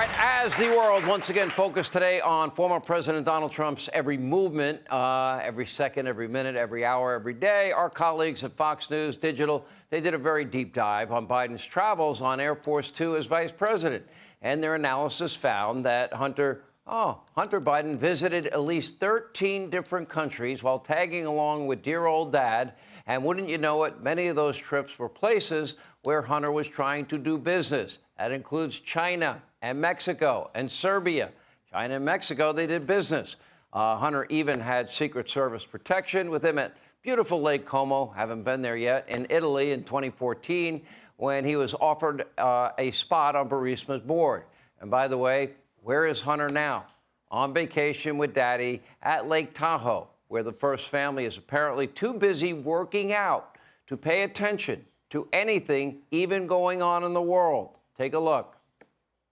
As the world once again focused today on former President Donald Trump's every movement, every second, every minute, every hour, every day, our colleagues at Fox News Digital, they did a very deep dive on Biden's travels on Air Force Two as vice president. And their analysis found that Hunter Biden visited at least 13 different countries while tagging along with dear old dad. And wouldn't you know it, many of those trips were places where Hunter was trying to do business. That includes China and Mexico and Serbia. China and Mexico, they did business. Hunter even had Secret Service protection with him at beautiful Lake Como, haven't been there yet, in Italy in 2014 when he was offered a spot on Burisma's board. And by the way, where is Hunter now? On vacation with Daddy at Lake Tahoe, where the first family is apparently too busy working out to pay attention to anything even going on in the world. Take a look.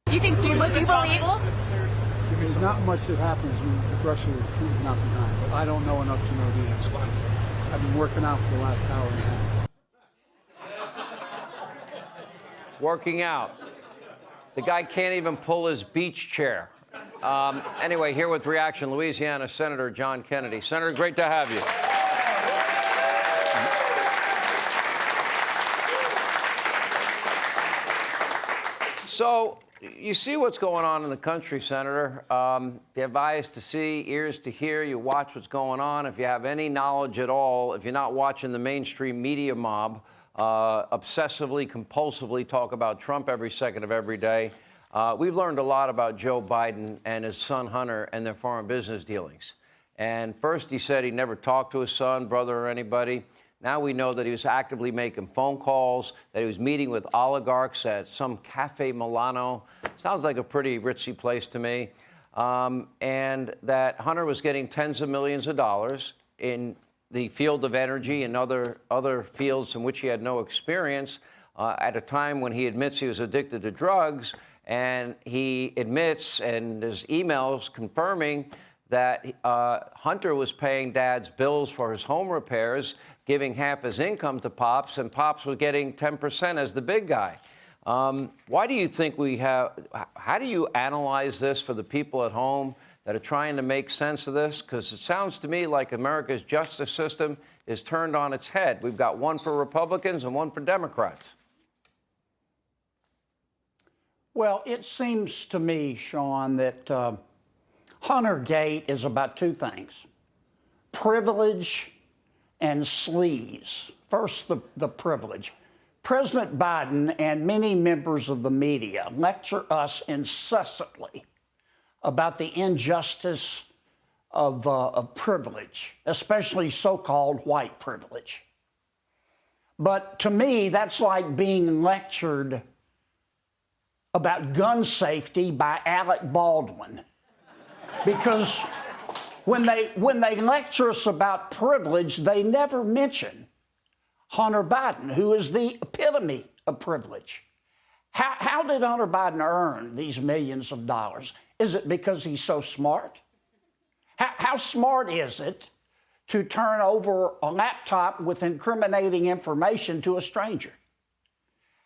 Do you believe? There's not much that happens when Russia is not behind, but I don't know enough to know the answer. I've been working out for the last hour and a half. Working out. The guy can't even pull his beach chair. Anyway, here with reaction, Louisiana Senator John Kennedy. Senator, great to have you. So, you see what's going on in the country, Senator. You have eyes to see, ears to hear. You watch what's going on. If you have any knowledge at all, if you're not watching the mainstream media mob obsessively, compulsively talk about Trump every second of every day, we've learned a lot about Joe Biden and his son Hunter and their foreign business dealings. And first he said he never talked to his son, brother, or anybody. Now we know that he was actively making phone calls, that he was meeting with oligarchs at some Cafe Milano. Sounds like a pretty ritzy place to me. And that Hunter was getting tens of millions of dollars in the field of energy and other fields in which he had no experience at a time when he admits he was addicted to drugs. And he admits, and there's emails confirming that Hunter was paying Dad's bills for his home repairs, giving half his income to Pops, and Pops was getting 10% as the big guy. Why do you think how do you analyze this for the people at home that are trying to make sense of this? Because it sounds to me like America's justice system is turned on its head. We've got one for Republicans and one for Democrats. Well, it seems to me, Sean, that Huntergate is about two things: privilege and sleaze. First, the privilege. President Biden and many members of the media lecture us incessantly about the injustice of privilege, especially so-called white privilege. But to me, that's like being lectured about gun safety by Alec Baldwin. Because when they lecture us about privilege, they never mention Hunter Biden, who is the epitome of privilege. How did Hunter Biden earn these millions of dollars? Is it because he's so smart? How smart is it to turn over a laptop with incriminating information to a stranger?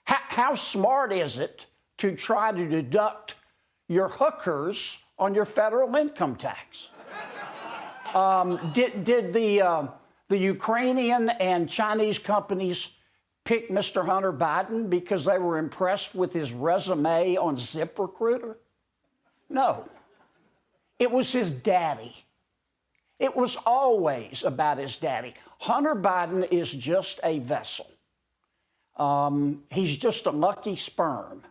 How smart is it to try to deduct your hookers on your federal income tax? Did the Ukrainian and Chinese companies pick Mr. Hunter Biden because they were impressed with his resume on ZipRecruiter? No. It was his daddy. It was always about his daddy. Hunter Biden is just a vessel. He's just a lucky sperm.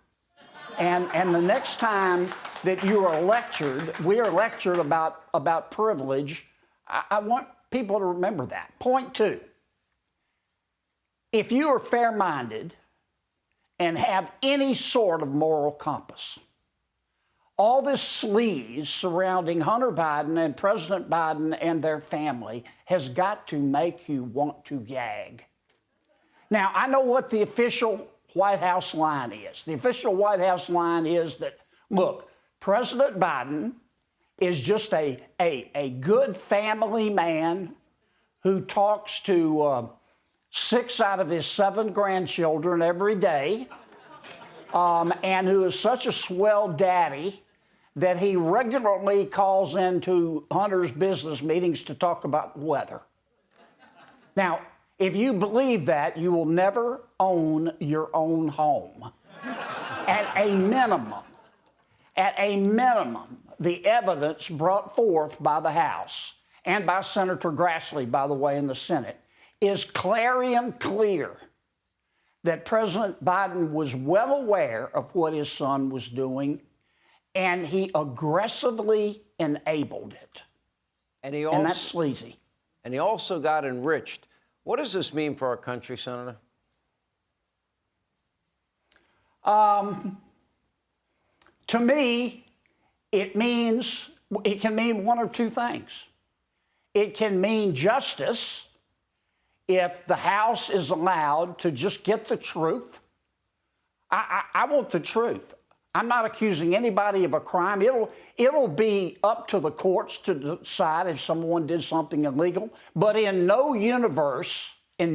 And the next time that we are lectured about privilege, I want people to remember that. Point two, if you are fair-minded and have any sort of moral compass, all this sleaze surrounding Hunter Biden and President Biden and their family has got to make you want to gag. Now, I know what the official White House line is. The official White House line is that, look, President Biden is just a good family man who talks to 6 out of his 7 grandchildren every day. and who is such a swell daddy that he regularly calls into Hunter's business meetings to talk about weather. Now, if you believe that, you will never own your own home. At a minimum, the evidence brought forth by the House and by Senator Grassley, by the way, in the Senate, is clarion clear that President Biden was well aware of what his son was doing, and he aggressively enabled it. And that's sleazy. And he also got enriched. What does this mean for our country, Senator? To me, it can mean one of two things. It can mean justice if the House is allowed to just get the truth. I want the truth. I'm not accusing anybody of a crime. It'll be up to the courts to decide if someone did something illegal. But in no universe, is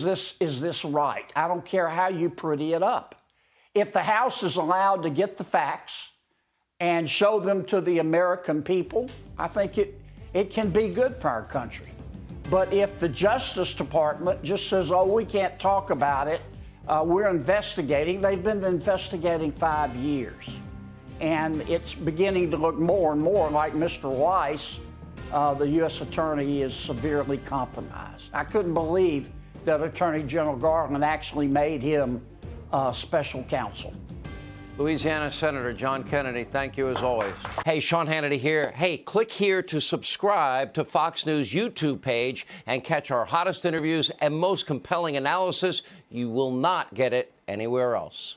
this right? I don't care how you pretty it up. If the House is allowed to get the facts and show them to the American people, I think it can be good for our country. But if the Justice Department just says, oh, we can't talk about it, we're investigating. They've been investigating 5 years. And it's beginning to look more and more like Mr. Weiss, the U.S. attorney, is severely compromised. I couldn't believe that Attorney General Garland actually made him special counsel. Louisiana Senator John Kennedy, thank you as always. Hey, Sean Hannity here. Hey, click here to subscribe to Fox News YouTube page and catch our hottest interviews and most compelling analysis. You will not get it anywhere else.